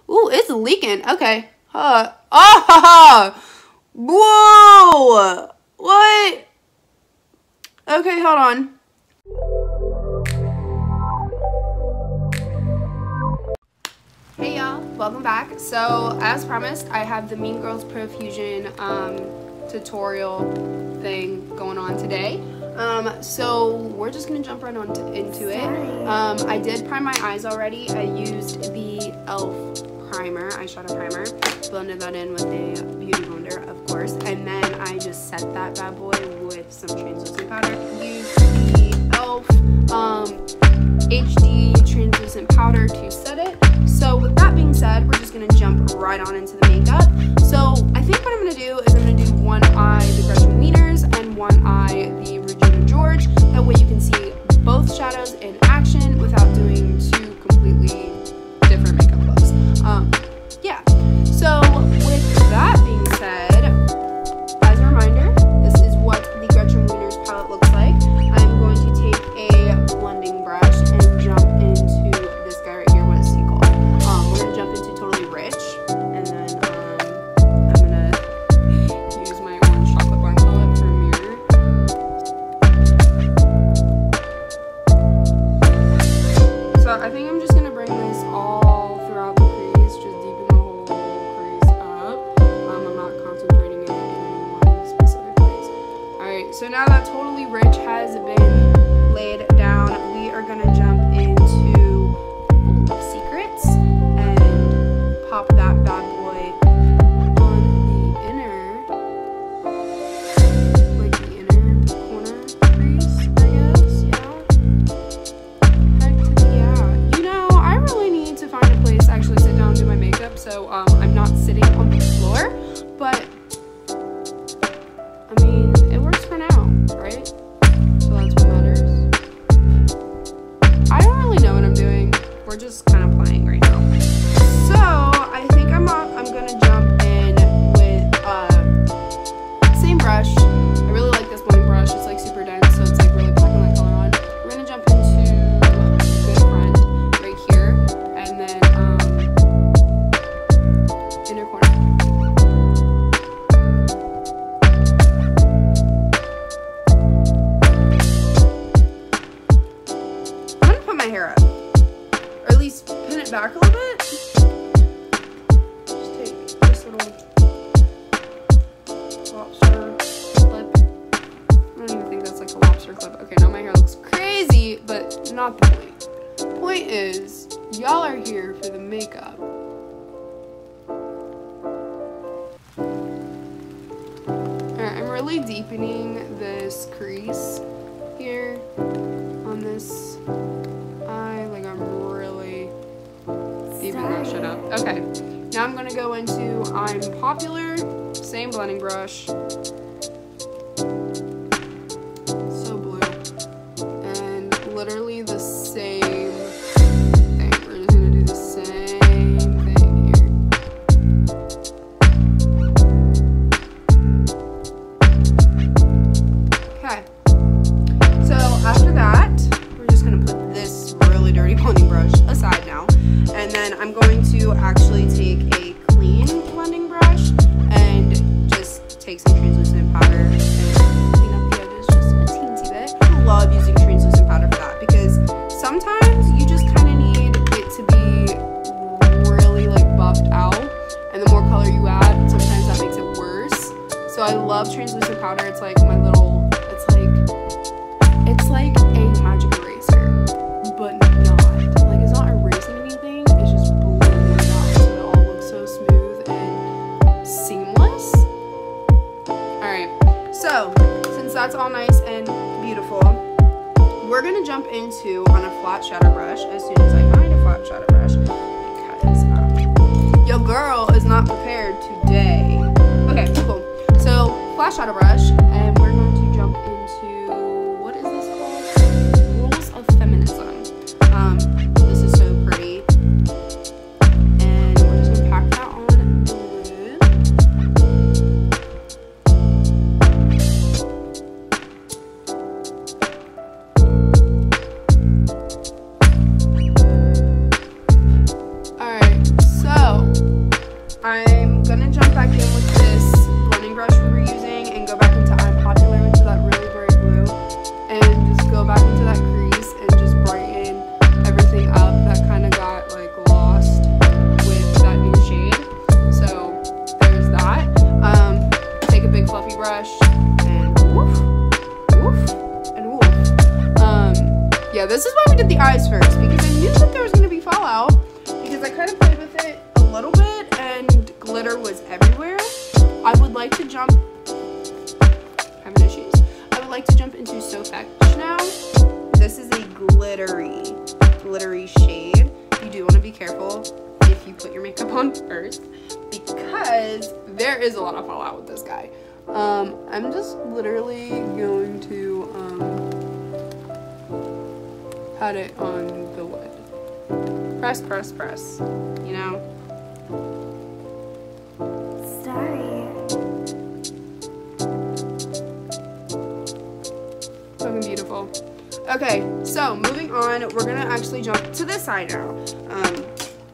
Ooh, it's leaking. Okay. Whoa! What? Okay, hold on. Hey y'all, welcome back. So, as promised, I have the Mean Girls Profusion tutorial thing going on today. So we're just gonna jump right on into it. I did prime my eyes already. I used the e.l.f. primer, eyeshadow primer, blended that in with a beauty blender, of course, and then I just set that bad boy with some translucent powder. Used the e.l.f. HD translucent powder to set it. So with that being said, we're just gonna jump right on into the makeup. So I think what I'm gonna do is I'm gonna do one eye the Gretchen Wieners and one eye the Regina George. That way you can see both shadows in action without doing two completely different makeup looks. Yeah. So with that being said, as a reminder, this is what the Gretchen Wieners palette looks like. I'm going to take a blending brush and jump into this guy right here. What is he called? We're gonna jump into Totally Rich, and then I'm gonna use my orange chocolate bar palette for a mirror. So I think I'm just gonna bring this all throughout the crease, just deepen the whole crease up. I'm not concentrating it in any one specific place. Alright, so now that Totally Rich has been laid down, we are gonna jump into Secrets and pop that bad boy on the inner, like the inner corner crease, I guess, yeah. Heck to the yeah. You know, I really need to find a place to actually sit down and do my makeup, so I'm not sitting on the floor, but I mean, it works for now, right? So that's what matters. I don't really know what I'm doing. We're just kind of playing right now. So I think I'm gonna jump in with same brush. I really like this blending brush. It's like super dense, so it's like really packing that color on. We're gonna jump into good friend right here, and then inner corner. I'm gonna put my hair up, or at least pin it back a little bit. Just take this little lobster clip. I don't even think that's like a lobster clip. Okay, now my hair looks crazy, but not the point. Point is, y'all are here for the makeup. Alright, I'm really deepening this crease here on this eye. Like, I'm really deepening that shit up. Okay, now I'm gonna go into I'm Popular, same blending brush. So blue. And literally the same thing. We're just gonna do the same thing here. Okay. So after that, we're just gonna put this really dirty blending brush aside now. And then I'm going to actually take a clean blending brush and just take some translucent powder and clean up the edges just a teensy bit. I love using translucent powder for that because sometimes you just kind of need it to be really like buffed out, and the more color you add, sometimes that makes it worse. So I love translucent powder. It's like my little, it's like a magic eraser, but not. Like, it's not erasing anything, it's just blending it out so it all looks so smooth and seamless. Alright, so since that's all nice and beautiful, we're gonna jump into on a flat shadow brush as soon as I find a flat shadow brush because your girl is not prepared today. Okay, cool. So flat shadow brush, and we're going to jump into, what is this called? Rules of Feminism. This is so pretty. And we're just gonna pack that on the lid. Alright, so I'm gonna jump back in with this blending brush we were using and go back into I'm Popular, which is that really bright blue, and just go back into that crease and just brighten everything up that kind of got like lost with that new shade. So there's that. Take a big fluffy brush and woof, woof, and woof. Yeah, this is why we did the eyes first, because I knew that there was gonna be fallout, because I kind of played with it a little bit and glitter was everywhere. I would like to jump, having issues. I would like to jump into So Fetch now. This is a glittery shade. You do want to be careful if you put your makeup on first, because there is a lot of fallout with this guy. I'm just literally going to pat it on the lid. Press, press, press, you know? Sorry. Looking beautiful. Okay, so moving on, we're gonna actually jump to this side now.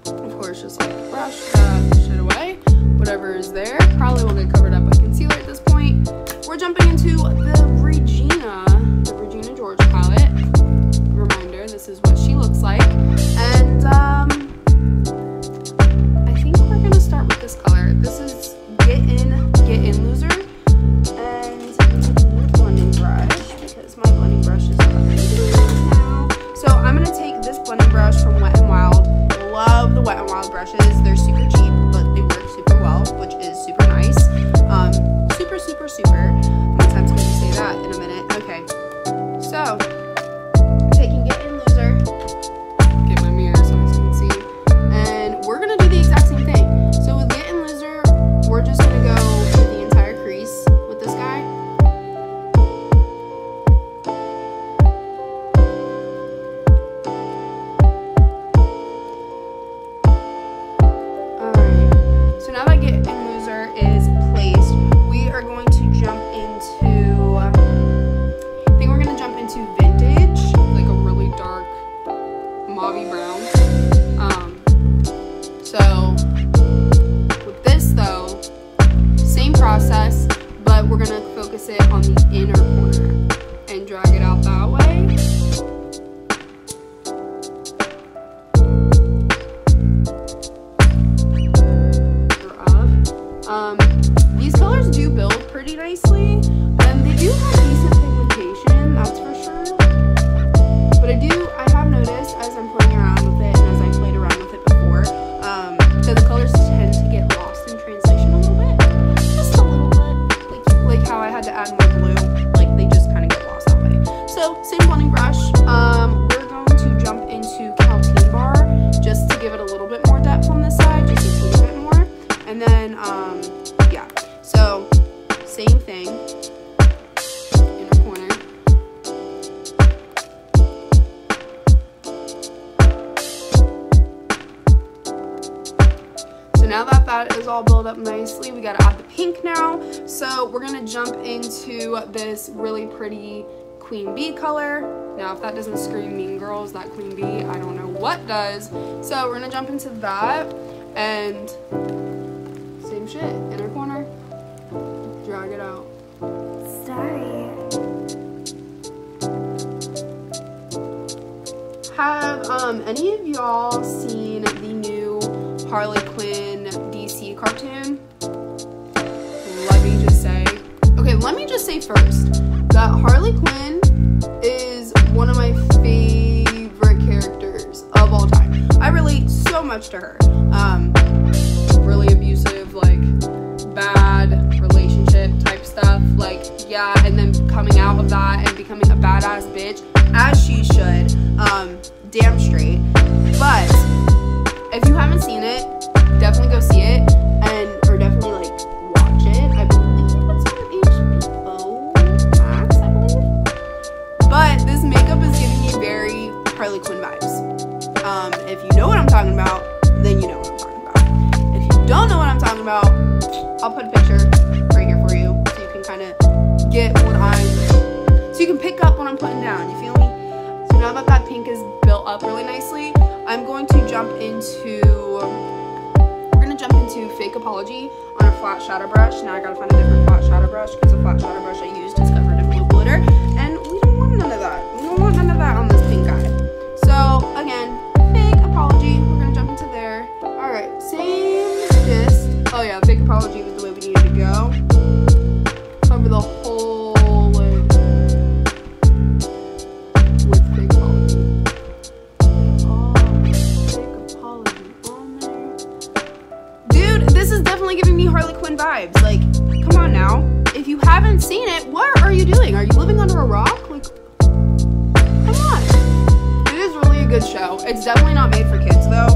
Of course, just like brush that shit away. Whatever is there probably will get covered up by concealer at this point. We're jumping into the Regina George palette. Reminder, this is what she looks like. And I think we're gonna start with this color. This is Get In Loser. And blending brush, because my blending brush is covered now. So I'm gonna take this blending brush from Wet n Wild. Love the Wet n Wild brushes. They're super cheap, but they work super well, which is super nice. Super, super, super. How many times can you say that in a minute? Okay. So, taking Get In Loser. Get my mirror so you can see. And we're gonna do the exact same thing. So with Get In Loser, we're just gonna go through the entire crease with this guy. Alright, so now that Get In Loser is placed, we are going to jump into, I think we're going to jump into Vintage, like a really dark mauvey brown. So with this though, same process, but we're going to focus it on the inner corner and drag it out that way. These colors do build pretty nicely, and they do have decent pigmentation, that's for sure. But I have noticed as I'm playing around with it, and as I played around with it before, that the colors tend to get lost in translation a little bit. Just a little bit. Like how I had to add more blue. Like, they just kind of get lost that way. So, same blending brush. We're going to jump into Caltine Bar, just to give it a little bit more depth on this side, just a teeny bit more. And then, yeah. So, same thing. Inner corner. So now that that is all built up nicely, we gotta add the pink now. So we're gonna jump into this really pretty Queen Bee color. Now if that doesn't scream Mean Girls, that Queen Bee, I don't know what does. So we're gonna jump into that, and same shit, inner corner, drag it out. Sorry. Have any of y'all seen the new Harley Quinn DC cartoon? Let me just say first that Harley Quinn is one of my favorite characters of all time. I relate so much to her. Really abusive, like bad relationship type stuff, like, yeah, and then coming out of that and becoming a badass bitch, as she should, damn straight. But if you haven't seen it, definitely go see it, or definitely like watch it. I believe it's on HBO Max, I believe. But this makeup is giving me very Harley Quinn vibes. If you know what I'm talking about, then you know what I'm talking about. If you don't know what I'm talking about, I'll put a picture right here for you, so you can kind of get what so you can pick up what I'm putting down, you feel me? So now that that pink is built up really nicely, I'm going to jump into, into Fake Apology on a flat shadow brush. Now I gotta find a different flat shadow brush because the flat shadow brush I used is covered in blue glitter, and we don't want none of that. We don't want none of that on this pink guy. So again, Fake Apology. We're gonna jump into there. All right, same gist. Oh yeah, Fake Apology was the way we needed to go. Cover the whole lid with Fake Apology. Oh, Fake Apology on there. Dude, this is definitely giving me Harley Quinn vibes. Like, come on now. If you haven't seen it, what are you doing? Are you living under a rock? Like, come on. It is really a good show. It's definitely not made for kids though.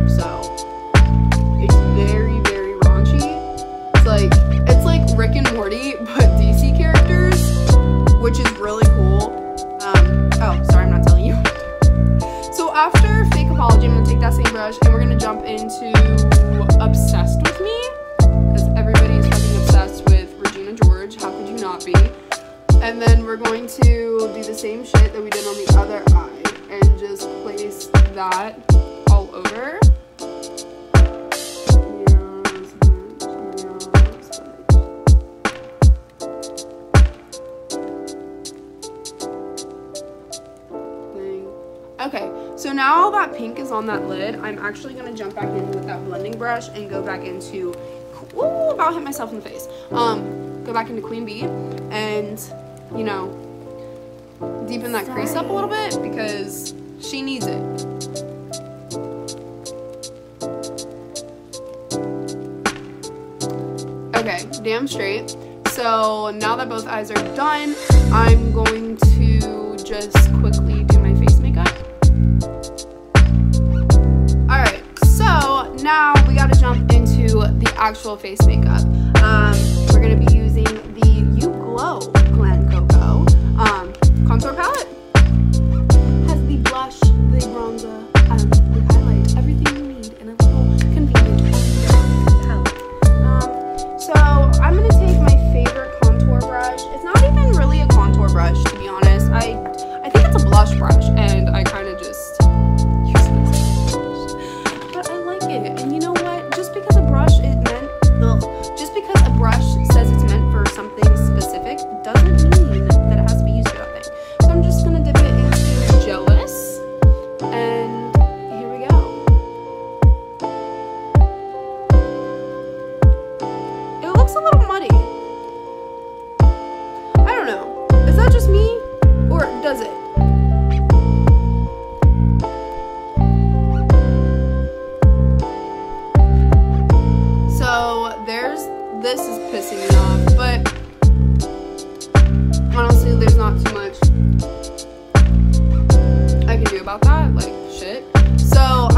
So it's very, very raunchy. It's like Rick and Morty, but DC characters, which is really cool. Oh, sorry, I'm not telling you. So after Fake Apology, I'm gonna take that same brush and we're gonna jump into Obsessed With Me, because everybody's fucking obsessed with Regina George. How could you not be? And then we're going to do the same shit that we did on the other eye and just place that all over. Okay, so now that pink is on that lid, I'm actually going to jump back in with that blending brush and go back into, ooh, about hit myself in the face, go back into Queen Bee and, you know, deepen that crease up a little bit because she needs it. Okay, damn straight. So now that both eyes are done, I'm going to just quickly do my face makeup. Alright, so now we gotta jump into the actual face makeup. We're gonna be using the You Glow Glam Cocoa contour palette. Has the blush, the bronzer, the highlight, everything you need in a little convenient palette. So I'm gonna take my favorite contour brush. It's not even really a contour brush, to be honest. I think it's a blush brush, and I kind of just use it as a blush. But I like it, and you know what? Just because a brush says it's meant for something specific doesn't mean that it has to be used for that thing. So I'm just gonna dip it into Jealous, and here we go. It looks a little muddy. I don't know. Is that just me? Or does it? So this is pissing me off, but honestly there's not too much I can do about that, like shit. So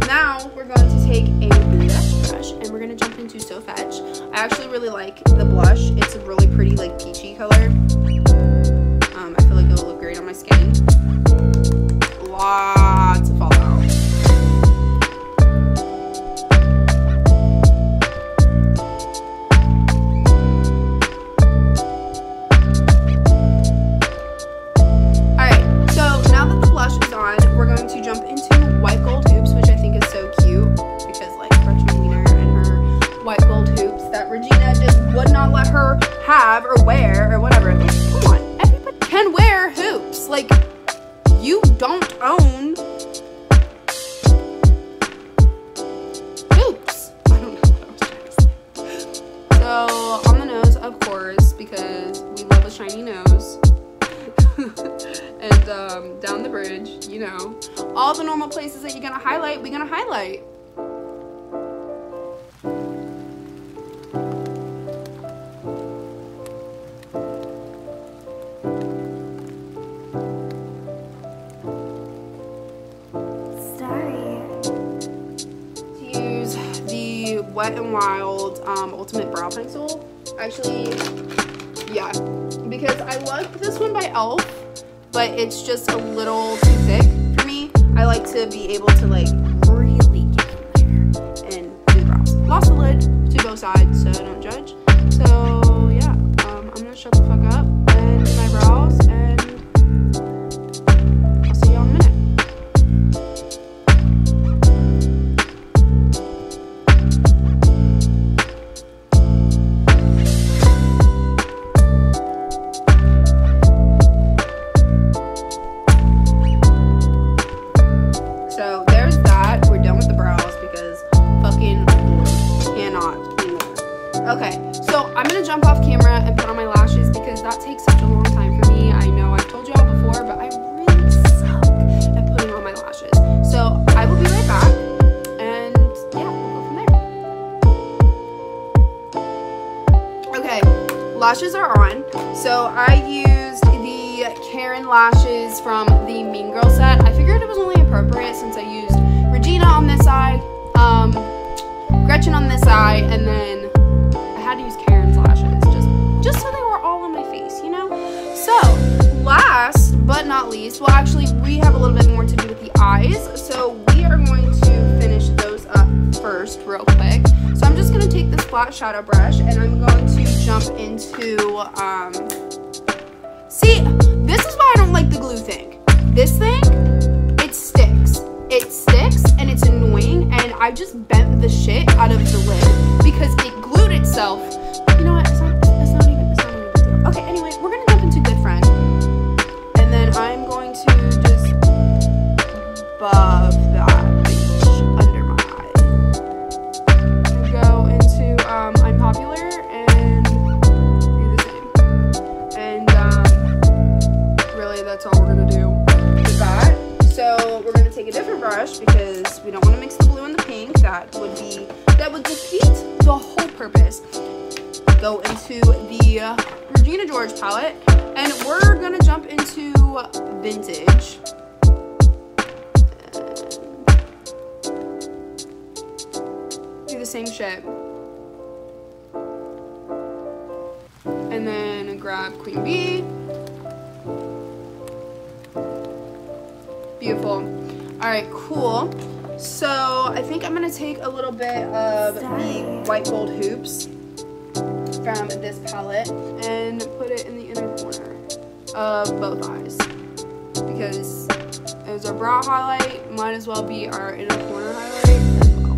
now we're going to take a blush brush and we're going to jump into So Fetch. I actually really like the blush. It's a really pretty like peachy color. I feel like it'll look great on my skin. Lots of fallout. Alright, so now that the blush is on, we're going to jump into White Gold Hoops, which I think is so cute because like Regina Wiener and her white gold hoops that Regina just would not let her have or wear or whatever. Come on, everybody can wear hoops. Like, you don't own hoops. I don't know what I was trying to say. So on the nose, of course, because we love a shiny nose. And down the bridge, you know, all the normal places that you're gonna highlight, we're gonna highlight. Wet n Wild Ultimate Brow Pencil. Actually, yeah, because I like this one by e.l.f., but it's just a little too thick for me. I like to be able to like really get in there and do the brows. Lost the lid to both sides, so don't judge. So yeah, I'm gonna shut the fuck up and do my brows, and I'll see y'all in a minute. Okay, so I'm gonna jump off camera and put on my lashes because that takes such a long time for me. I know I've told you all before, but I really suck at putting on my lashes. So I will be right back, and yeah, we'll go from there. Okay, lashes are on. So I used the Karen lashes from the Mean Girls set. I figured it was only appropriate since I used Regina on this side, Gretchen on this side, and then I had to use Karen's lashes just so they were all on my face, you know? So, last but not least, well actually we have a little bit more to do with the eyes, so we are going to finish those up first real quick. So I'm just going to take this flat shadow brush and I'm going to jump into, see, this is why I don't like the glue thing. This thing, it sticks. It sticks and it's annoying, and I just bent the shit out of the lid because it glued itself. You know what? It's not even a big deal. Okay, anyway, we're gonna jump into Good Friend, and then I'm going to just buff that bitch under my eye. Go into I'm Popular and do the same. And really, that's all we're gonna do with that. So we're going to take a different brush because we don't want to mix the blue and the pink. That would defeat the whole purpose. Go into the Regina George palette, and we're going to jump into Vintage. Do the same shit. And then grab Queen Bee. Beautiful. Alright, cool. So I think I'm going to take a little bit of the white gold hoops from this palette and put it in the inner corner of both eyes. Because it was our brow highlight, might as well be our inner corner highlight as well.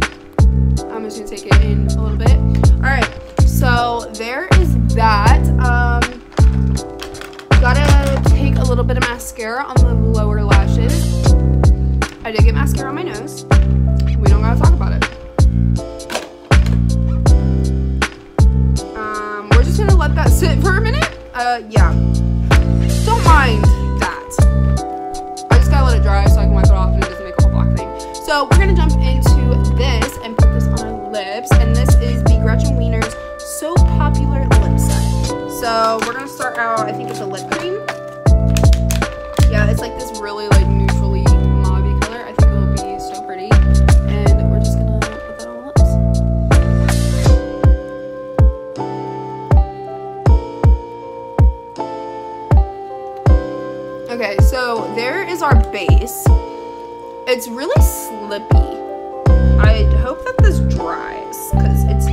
I'm just going to take it in a little bit. Alright, so there is that. Gotta take a little bit of mascara on the lower lashes. I did get mascara on my nose. We don't gotta talk about it. We're just gonna let that sit for a minute. Yeah. Don't mind that. I just gotta let it dry so I can wipe it off and it doesn't make a whole black thing. So we're gonna jump into this and put this on my lips. And this is the Gretchen Wiener's So Popular Lip Set. So we're gonna start out, I think it's a lip cream. Yeah, it's like this really like neutrally mauvey color. I think it'll be so pretty. And we're just gonna put that on the lips. Okay, so there is our base. It's really slippy. I hope that this dries because it's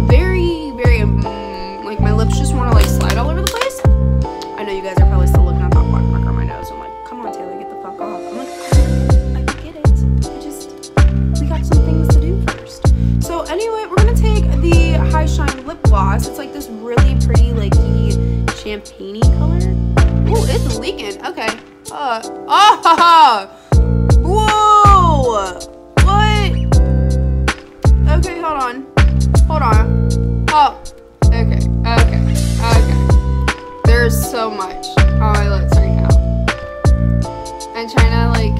very, very, like my lips just want to like slide all over the place. I know you guys are probably still looking at that black marker on my nose. I'm like, come on Taylor, get the fuck off. I'm like, I get it. We got some things to do first. So anyway, we're going to take the High Shine Lip Gloss. It's like this really pretty, like champagne-y color. Ooh, it's leaking. Okay. Whoa! What? Okay, hold on. Oh, okay. There's so much on my lips right now. I'm trying to like,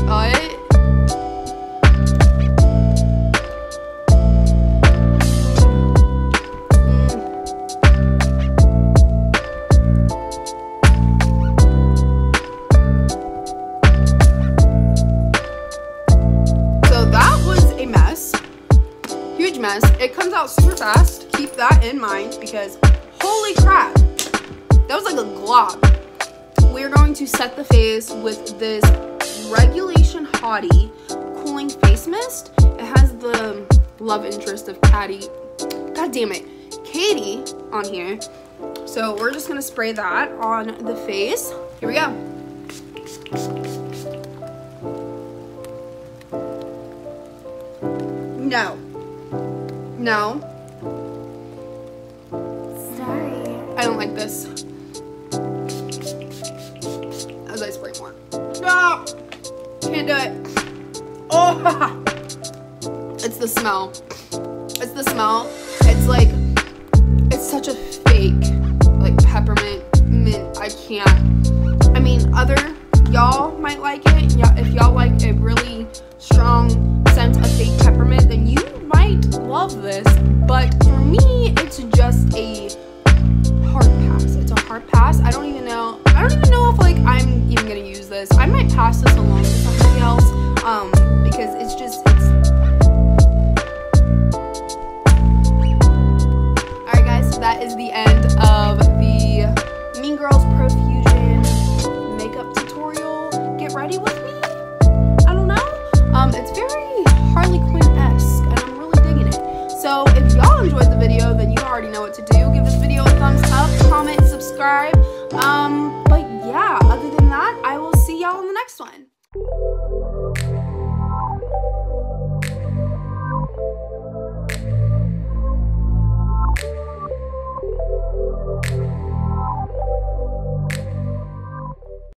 what? Mess. It comes out super fast. Keep that in mind because holy crap, that was like a glob. We're going to set the face with this Regulation Hottie Cooling Face Mist. It has the love interest of Katie on here. So we're just gonna spray that on the face. Here we go. No. Sorry. I don't like this. As I spray more. No! Can't do it. Oh! It's the smell. It's like such a fake, like, peppermint mint. I can't. I mean, other y'all might like it. If y'all like a really strong scent of fake peppermint, then you might love this. But for me, it's just a hard pass. It's a hard pass. I don't even know if like I'm even gonna use this. I might pass this along to somebody else, because it's alright guys, so that is the end of the Mean Girls Profusion makeup tutorial. Get ready with me. I don't know. It's very Harley Quinn-esque, and I'm really digging it. So if y'all enjoyed the video, then you already know what to do. Give this video a thumbs up, comment, subscribe.